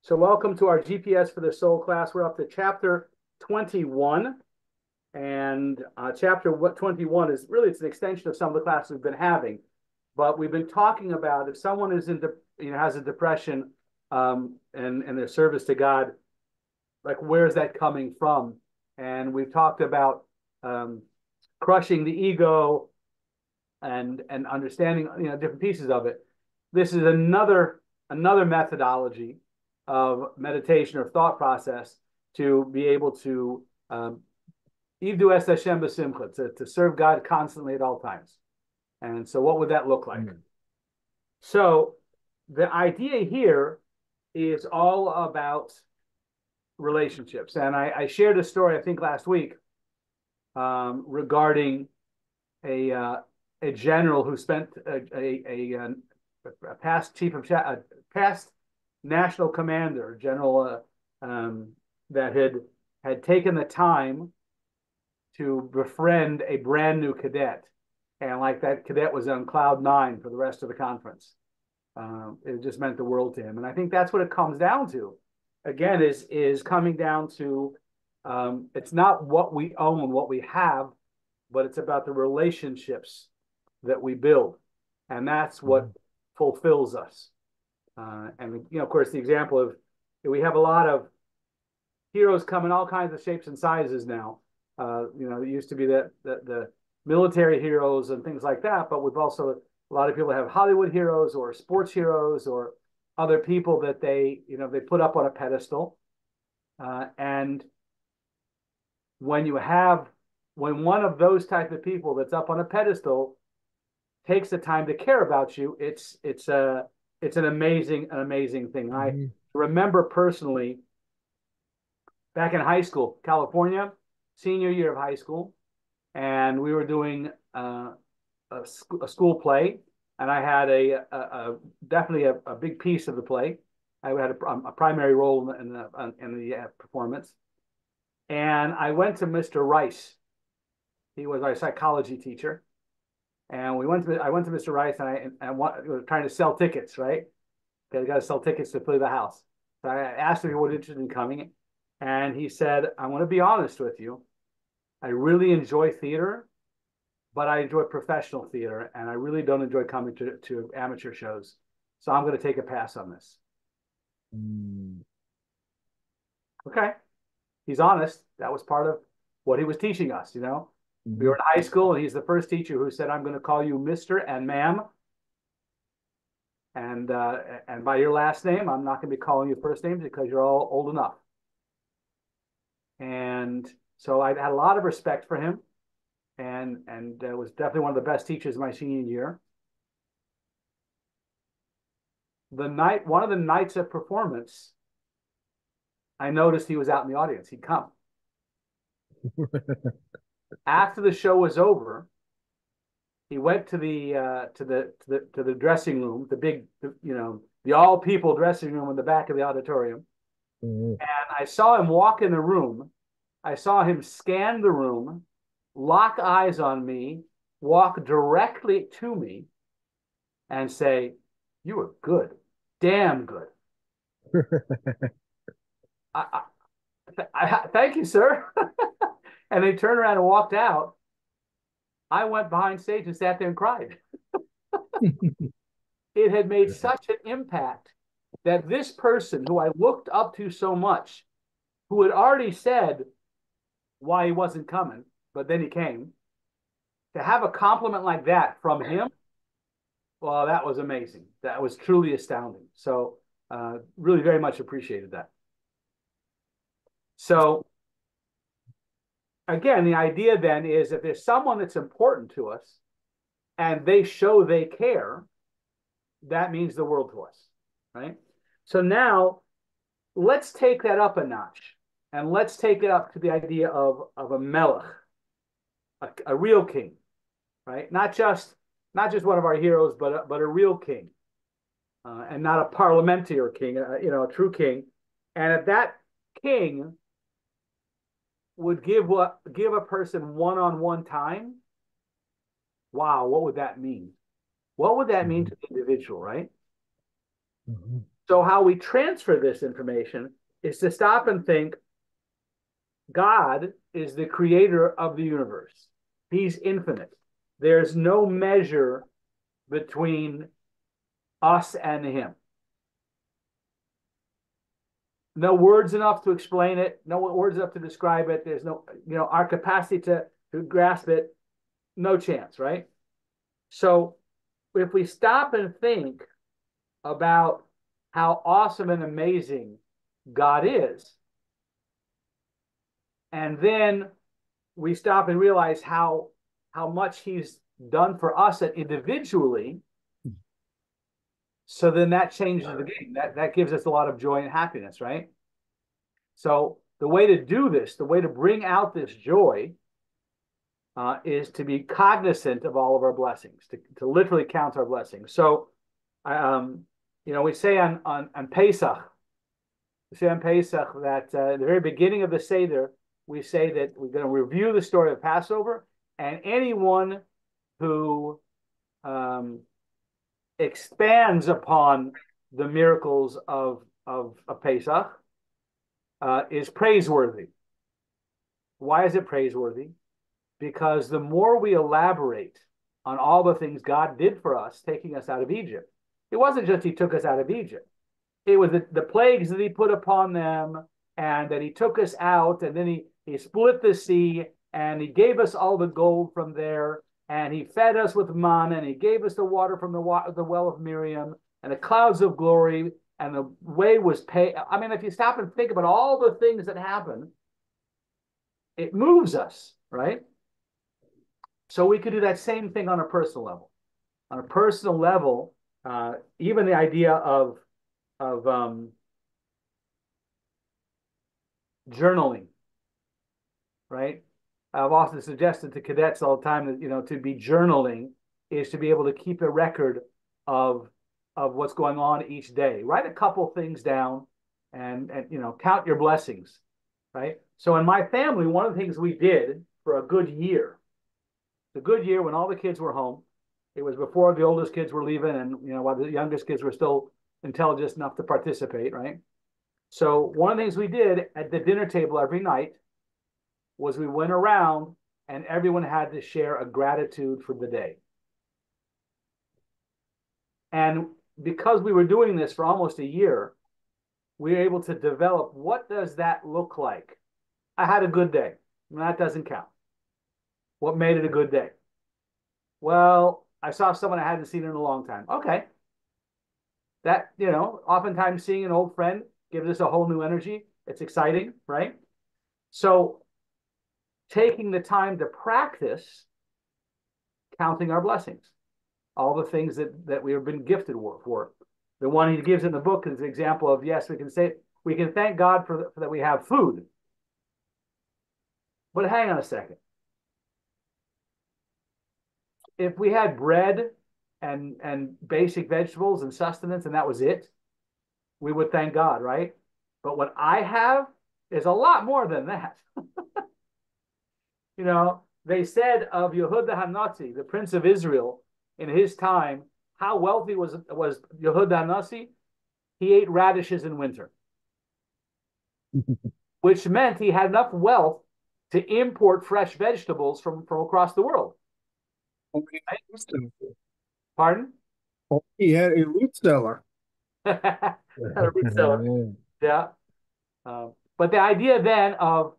So welcome to our GPS for the Soul class. We're up to chapter 21. And chapter 21 is really, it's an extension of some of the classes we've been having. But we've been talking about if someone is has a depression and their service to God, like where's that coming from? And we've talked about crushing the ego and understanding different pieces of it. This is another methodology of meditation or thought process to be able to Ivdu es Hashem b'simcha, to serve God constantly at all times. And so what would that look like? Mm-hmm. So the idea here is all about relationships. And I shared a story, I think last week, regarding a general who spent a past chief of past national commander, general that had taken the time to befriend a brand new cadet, and like that cadet was on cloud nine for the rest of the conference. It just meant the world to him, and I think that's what it comes down to. Again, is coming down to it's not what we own, what we have, but it's about the relationships that we build, and that's what fulfills us. And of course, the example of we have a lot of heroes come in all kinds of shapes and sizes now. It used to be the military heroes and things like that, but we've also a lot of people have Hollywood heroes or sports heroes or other people that they put up on a pedestal. And when one of those type of people that's up on a pedestal takes the time to care about you, it's an amazing thing. Mm-hmm. I remember personally back in high school, California, senior year of high school, and we were doing a school play, and I had definitely a big piece of the play. I had a primary role in the performance, and I went to Mr. Rice. He was our psychology teacher. And I went to Mr. Rice, and we were trying to sell tickets, right? Because you got to sell tickets to play the house. So I asked him if he was interested in coming, and he said, "I want to be honest with you. I really enjoy theater, but I enjoy professional theater, and I really don't enjoy coming to amateur shows. So I'm going to take a pass on this." Okay, he's honest. That was part of what he was teaching us, We were in high school, and he's the first teacher who said, "I'm going to call you Mr. and Ma'am. And by your last name, I'm not going to be calling you first names because you're all old enough." And so I had a lot of respect for him, and was definitely one of the best teachers my senior year. One of the nights of performance, I noticed he was out in the audience. He'd come. After the show was over, he went to the dressing room, the big, the all people dressing room in the back of the auditorium. Mm-hmm. And I saw him walk in the room. I saw him scan the room, lock eyes on me, walk directly to me, and say, "You were good, damn good." Thank you, sir. And they turned around and walked out. I went behind stage and sat there and cried. It had made such an impact that this person who I looked up to so much, who had already said why he wasn't coming, but then he came, to have a compliment like that from him, well, that was amazing. That was truly astounding. So really very much appreciated that. So again, the idea then is if there's someone that's important to us and they show they care, that means the world to us, right? So now let's take that up a notch, and let's take it up to the idea of a melech, a real king, right? Not just one of our heroes, but a real king, and not a parliamentary king, a true king. And if that king would give a person one-on-one time, wow, what would that mean? What would that mean to the individual, right? Mhm. So how we transfer this information is to stop and think God is the creator of the universe. He's infinite. There's no measure between us and him. No words enough to explain it, no words enough to describe it. There's no, our capacity to grasp it, no chance, right? So if we stop and think about how awesome and amazing God is, and then we stop and realize how much he's done for us individually, so then that changes the game. That gives us a lot of joy and happiness, right? So the way to do this, the way to bring out this joy, is to be cognizant of all of our blessings, to literally count our blessings. So, um, we say on Pesach, that at the very beginning of the Seder, we say that we're going to review the story of Passover, and anyone who um, expands upon the miracles of Pesach is praiseworthy. Why is it praiseworthy? Because the more we elaborate on all the things God did for us, taking us out of Egypt, it wasn't just he took us out of Egypt. It was the plagues that he put upon them, and that he took us out, and then he split the sea, and he gave us all the gold from there, and he fed us with manna, and he gave us the water from the well of Miriam, and the clouds of glory, and the way was paid. I mean, if you stop and think about all the things that happen, it moves us, right? So we could do that same thing on a personal level. On a personal level, even the idea of journaling, right? I've often suggested to cadets all the time that to be journaling is to be able to keep a record of what's going on each day. Write a couple things down, and count your blessings, right? So in my family, one of the things we did for a good year, the good year when all the kids were home, it was before the oldest kids were leaving, and while the youngest kids were still intelligent enough to participate, right? So one of the things we did at the dinner table every night was we went around and everyone had to share a gratitude for the day. And because we were doing this for almost a year, we were able to develop, what does that look like? I had a good day. That doesn't count. What made it a good day? Well, I saw someone I hadn't seen in a long time. Okay. That, oftentimes seeing an old friend gives us a whole new energy. It's exciting, right? So taking the time to practice counting our blessings, all the things that we have been gifted for. The one he gives in the book is an example of, yes, we can thank God for that we have food. But hang on a second. If we had bread and basic vegetables and sustenance and that was it, we would thank God, right? But what I have is a lot more than that. They said of Yehuda Hanasi, the prince of Israel, in his time, how wealthy was Yehuda Hanasi? He ate radishes in winter, which meant he had enough wealth to import fresh vegetables from across the world. Only Right? a root cellar. Pardon? He had a root cellar. A root cellar. Yeah. But the idea then of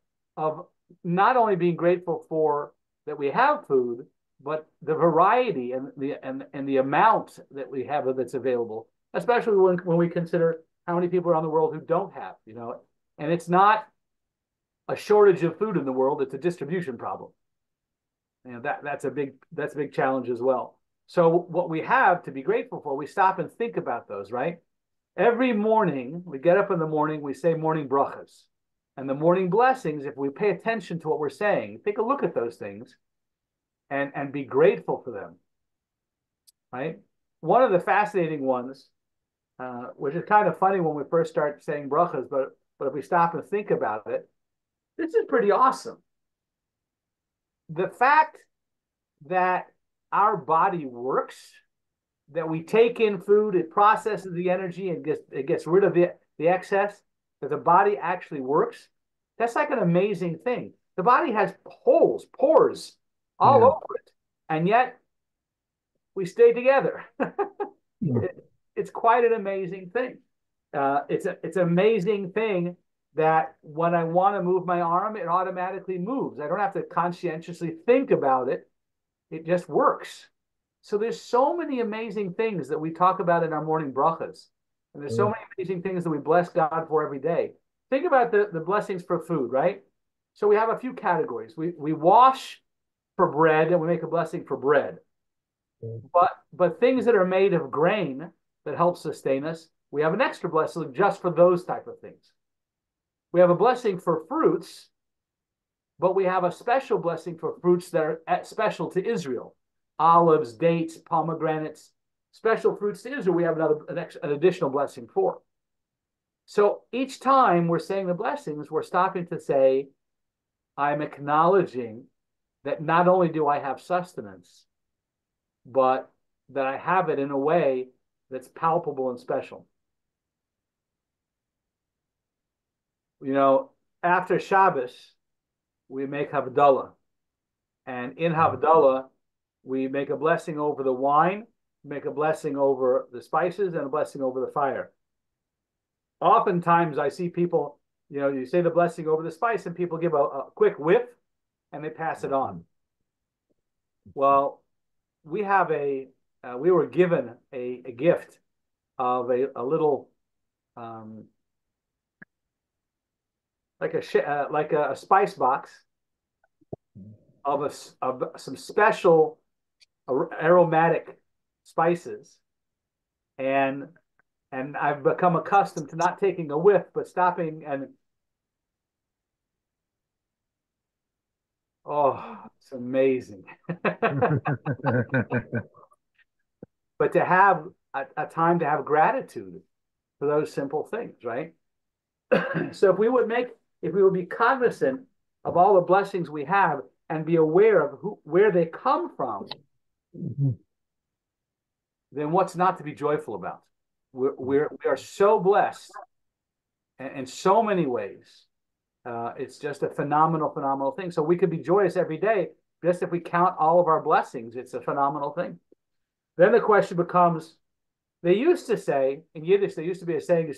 not only being grateful for that we have food, but the variety and the amount that we have that's available, especially when we consider how many people around the world who don't have, and it's not a shortage of food in the world; it's a distribution problem. And that's a big challenge as well. So what we have to be grateful for, we stop and think about those, right? Every morning, we get up in the morning, we say morning brachas. And the morning blessings, if we pay attention to what we're saying, take a look at those things and be grateful for them, right? One of the fascinating ones, which is kind of funny when we first start saying brachas, but if we stop and think about it, this is pretty awesome. The fact that our body works that we take in food, it processes the energy and gets rid of the excess, that the body actually works. That's like an amazing thing. The body has holes, pores all Yeah. over it, and yet we stay together. Yeah. It's quite an amazing thing. It's an amazing thing that when I want to move my arm, it automatically moves. I don't have to conscientiously think about it. It just works. So there's so many amazing things that we talk about in our morning brachas. And there's so Yeah. many amazing things that we bless God for every day. Think about the blessings for food, right? So we have a few categories. We wash for bread and we make a blessing for bread. But things that are made of grain that help sustain us, we have an extra blessing just for those type of things. We have a blessing for fruits, but we have a special blessing for fruits that are special to Israel. Olives, dates, pomegranates, special fruits to Israel, we have an additional blessing for. So each time we're saying the blessings, we're stopping to say, I'm acknowledging that not only do I have sustenance, but that I have it in a way that's palpable and special. You know, after Shabbos, we make Havdalah. And in Havdalah, we make a blessing over the wine, make a blessing over the spices, and a blessing over the fire. Oftentimes, I see people, you say the blessing over the spice, and people give a quick whiff and they pass it on. Well, we have we were given a gift of a little like a spice box of some special aromatic spices, and I've become accustomed to not taking a whiff but stopping and oh, it's amazing. But to have a time to have gratitude for those simple things, right? So if we would be cognizant of all the blessings we have and be aware of where they come from, then what's not to be joyful about? We are so blessed in so many ways. It's just a phenomenal thing. So we could be joyous every day. Just if we count all of our blessings, it's a phenomenal thing. Then the question becomes, they used to say, in Yiddish, there used to be a saying,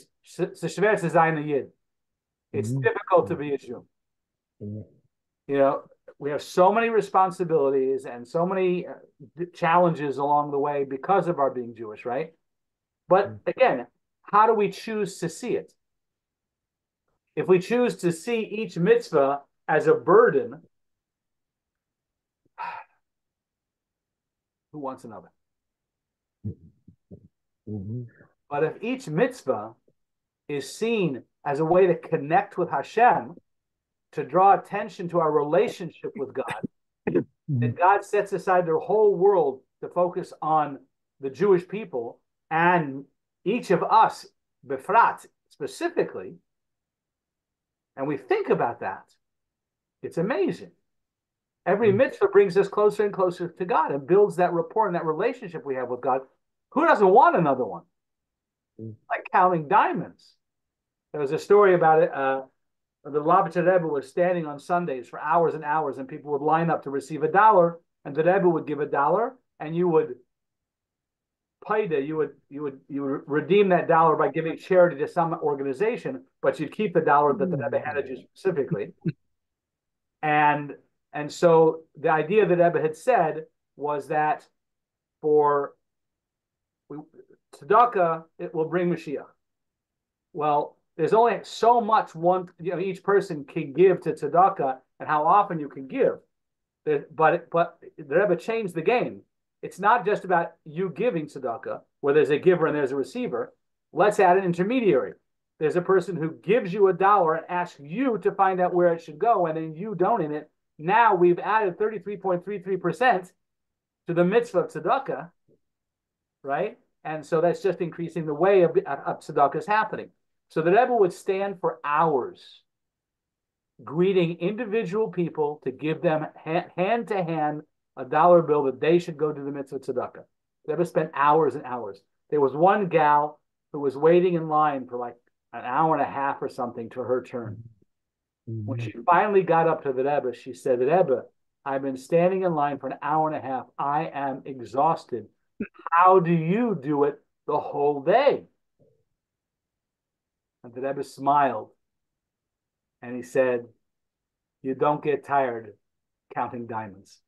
it's difficult to be a Jew. We have so many responsibilities and so many challenges along the way because of our being Jewish, right? But again, how do we choose to see it? If we choose to see each mitzvah as a burden, who wants another? But if each mitzvah is seen as a way to connect with Hashem, to draw attention to our relationship with God, that God sets aside the whole world to focus on the Jewish people and each of us, Befrat, specifically, and we think about that, it's amazing. Every mitzvah brings us closer and closer to God and builds that rapport and that relationship we have with God. Who doesn't want another one? Like counting diamonds. There was a story about it. The Lubavitcher Rebbe was standing on Sundays for hours and hours, and people would line up to receive $1, and the Rebbe would give $1, and you would redeem that dollar by giving charity to some organization, but you'd keep the dollar that the Rebbe handed you specifically. And so the idea that Rebbe had said was that for tzedakah, it will bring Mashiach. Well, there's only so much each person can give to tzedakah and how often you can give. But the Rebbe changed the game. It's not just about you giving tzedakah, where there's a giver and there's a receiver. Let's add an intermediary. There's a person who gives you $1 and asks you to find out where it should go, and then you donate it. Now we've added 33.33% to the mitzvah of tzedakah, right? And so that's just increasing the way of tzedakah is happening. So the Rebbe would stand for hours greeting individual people to give them hand to hand $1 bill that they should go do the mitzvah tzedakah. The Rebbe spent hours and hours. There was one gal who was waiting in line for like an hour and a half or something to her turn. When Mhm. she finally got up to the Rebbe, she said, Rebbe, I've been standing in line for an hour and a half. I am exhausted. How do you do it the whole day? And the Rebbe smiled and he said, you don't get tired counting diamonds.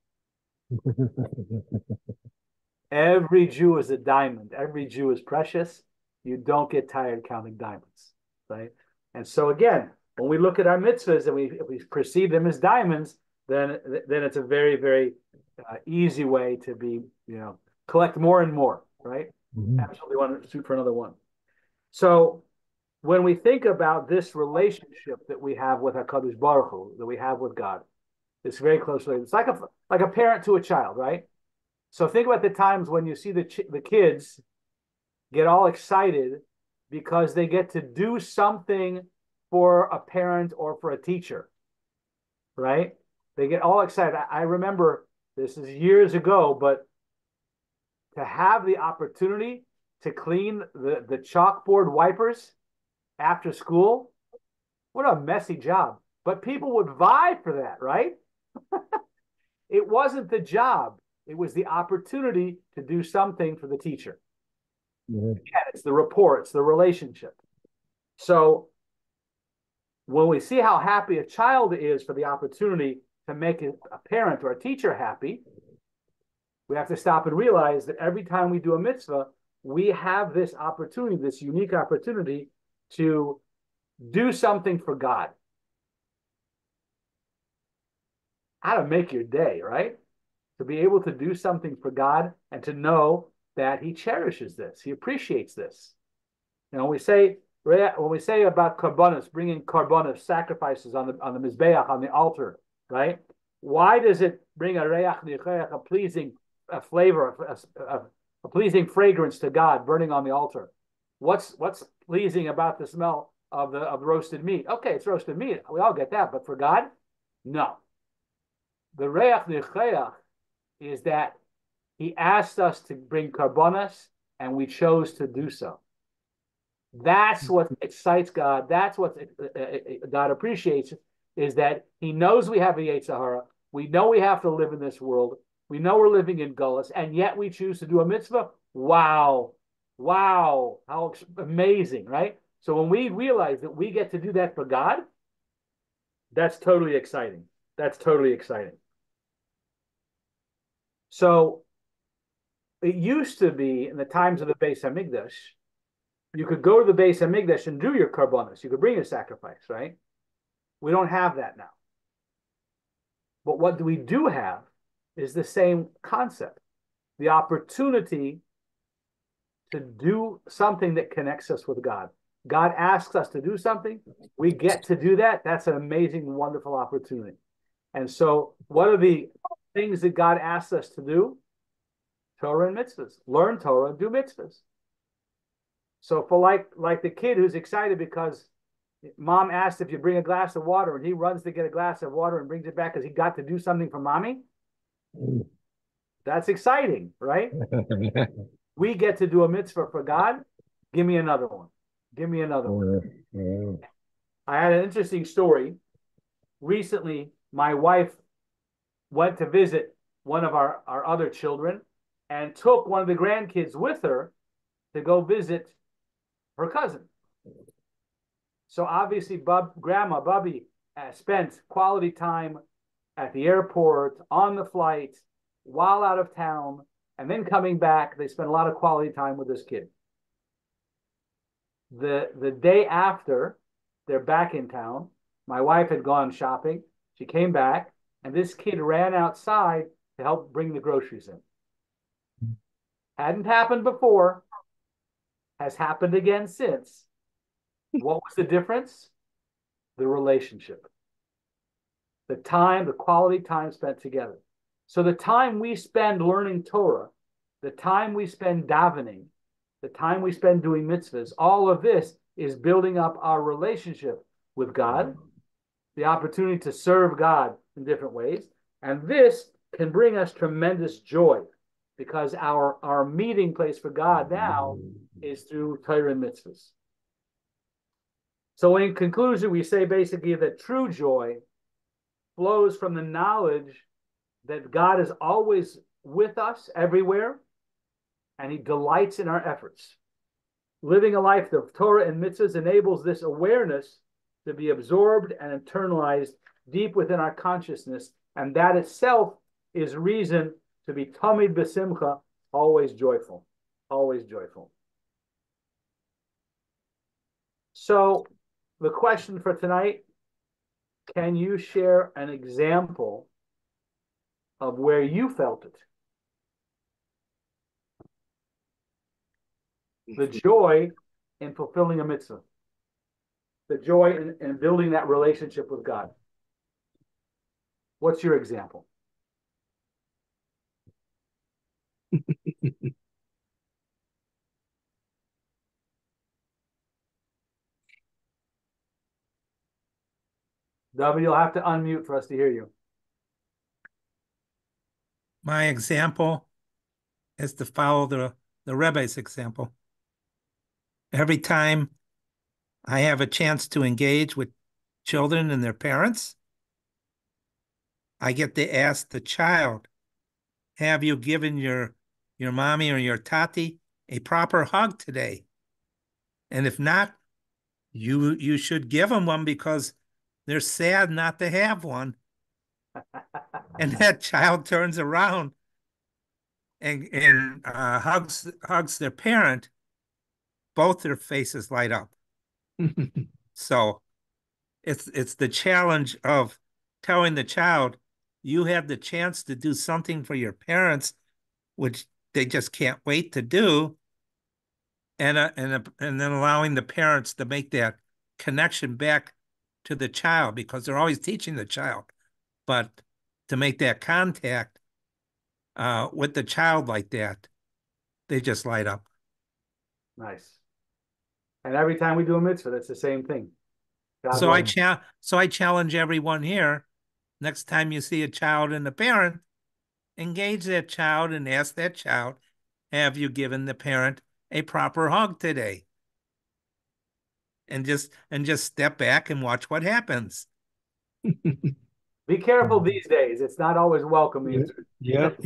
Every Jew is a diamond. Every Jew is precious. You don't get tired counting diamonds, right? And so again, when we look at our mitzvahs and we perceive them as diamonds, then it's a very very easy way to be collect more and more, right? Mhm. Absolutely want to shoot for another one. So when we think about this relationship that we have with Hakadosh Baruch Hu, that we have with God, it's very close related. It's like a parent to a child, right? So think about the times when you see the kids get all excited because they get to do something for a parent or for a teacher, right? They get all excited. I remember this is years ago, but to have the opportunity to clean the chalkboard wipers after school, what a messy job. But people would vie for that, right? It wasn't the job, it was the opportunity to do something for the teacher. Mhm. Again, it's the rapport, it's the relationship. So when we see how happy a child is for the opportunity to make a parent or a teacher happy, we have to stop and realize that every time we do a mitzvah, we have this opportunity, this unique opportunity to do something for God. How to make your day, right? To be able to do something for God and to know that He cherishes this, He appreciates this. When we say about karbonos, bringing karbonos, sacrifices on the mizbeach, on the altar, right? Why does it bring a reach nichayach, a pleasing flavor, a pleasing fragrance to God, burning on the altar? What's pleasing about the smell of the roasted meat? Okay, it's roasted meat. We all get that, but for God, no. The reach nichayach is that He asked us to bring karbonos, and we chose to do so. That's what excites God. That's what God appreciates, is that He knows we have a Yetzer Hara. We know we have to live in this world. We know we're living in Gullus, and yet we choose to do a mitzvah. Wow. Wow. How amazing, right? So when we realize that we get to do that for God, that's totally exciting. That's totally exciting. So it used to be in the times of the Beis Hamikdash, you could go to the Beis Hamikdash and do your karbonos. You could bring a sacrifice, right? We don't have that now. But what we do have is the same concept, the opportunity to do something that connects us with God. God asks us to do something. We get to do that. That's an amazing, wonderful opportunity. And so, what are the things that God asks us to do? Torah and mitzvahs. Learn Torah and do mitzvahs. So, for like the kid who's excited because mom asked if you bring a glass of water, and he runs to get a glass of water and brings it back because he got to do something for mommy. That's exciting, right? We get to do a mitzvah for God. Give me another one. Give me another one. I had an interesting story. Recently, my wife went to visit one of our other children and took one of the grandkids with her to go visit her cousin. So obviously, Grandma Bubby spent quality time at the airport, on the flight, while out of town, and then coming back. They spent a lot of quality time with this kid. The day after, they're back in town. My wife had gone shopping. She came back, and this kid ran outside to help bring the groceries in. Hadn't happened before, has happened again since. What was the difference? The relationship, the time, the quality time spent together. So the time we spend learning Torah, the time we spend davening, the time we spend doing mitzvahs, all of this is building up our relationship with God, the opportunity to serve God in different ways. And this can bring us tremendous joy because our meeting place for God now is through Torah and mitzvahs. So in conclusion, we say basically that true joy flows from the knowledge that God is always with us everywhere, and he delights in our efforts. Living a life of Torah and mitzvahs enables this awareness to be absorbed and internalized deep within our consciousness, and that itself is reason to be tamid b'simcha, always joyful, always joyful. So the question for tonight, can you share an example of where you felt it? The joy in fulfilling a mitzvah, the joy in building that relationship with God. What's your example? David, you'll have to unmute for us to hear you. My example is to follow the Rebbe's example. Every time I have a chance to engage with children and their parents, I get to ask the child, have you given your mommy or your tati a proper hug today? And if not, you should give them one because they're sad not to have one. And that child turns around and hugs their parent. Both their faces light up. So it's the challenge of telling the child, you have the chance to do something for your parents, which they just can't wait to do, and then allowing the parents to make that connection back to the child, because they're always teaching the child, but to make that contact with the child like that, they just light up. Nice. And every time we do a mitzvah, that's the same thing. So I challenge everyone here, next time you see a child and a parent, engage that child and ask that child, have you given the parent a proper hug today? And just step back and watch what happens. Be careful these days. It's not always welcome. Yep.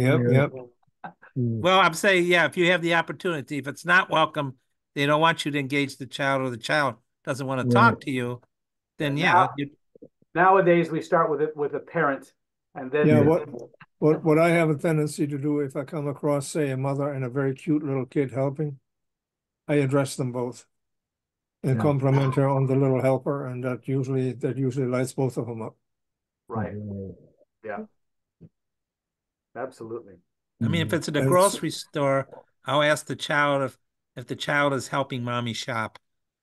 Well, I'm saying, yeah, if you have the opportunity, if it's not welcome, they don't want you to engage the child, or the child doesn't want to talk to you, then nowadays we start with a parent, and then what I have a tendency to do, if I come across, say, a mother and a very cute little kid helping, I address them both and compliment her on the little helper, and that usually lights both of them up. Right. Yeah. Absolutely. I mean, if it's at a grocery store, I'll ask the child if the child is helping mommy shop.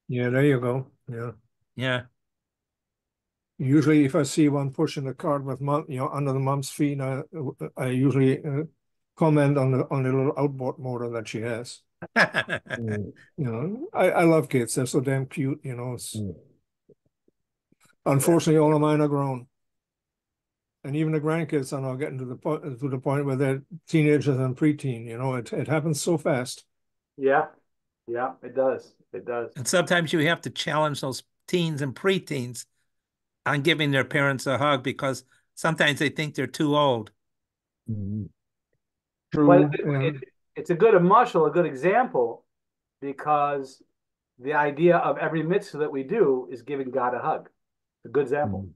Yeah, there you go. Yeah. Yeah. Usually, if I see one pushing the cart with mom, under the mom's feet, I usually comment on the little outboard motor that she has. I love kids. They're so damn cute. Unfortunately, all of mine are grown, and even the grandkids are now getting to the point where they're teenagers and preteen. It happens so fast. Yeah, it does. It does. And sometimes you have to challenge those teens and preteens on giving their parents a hug, because sometimes they think they're too old. True. But it's a good muscle, a good example, because the idea of every mitzvah that we do is giving God a hug. It's a good example.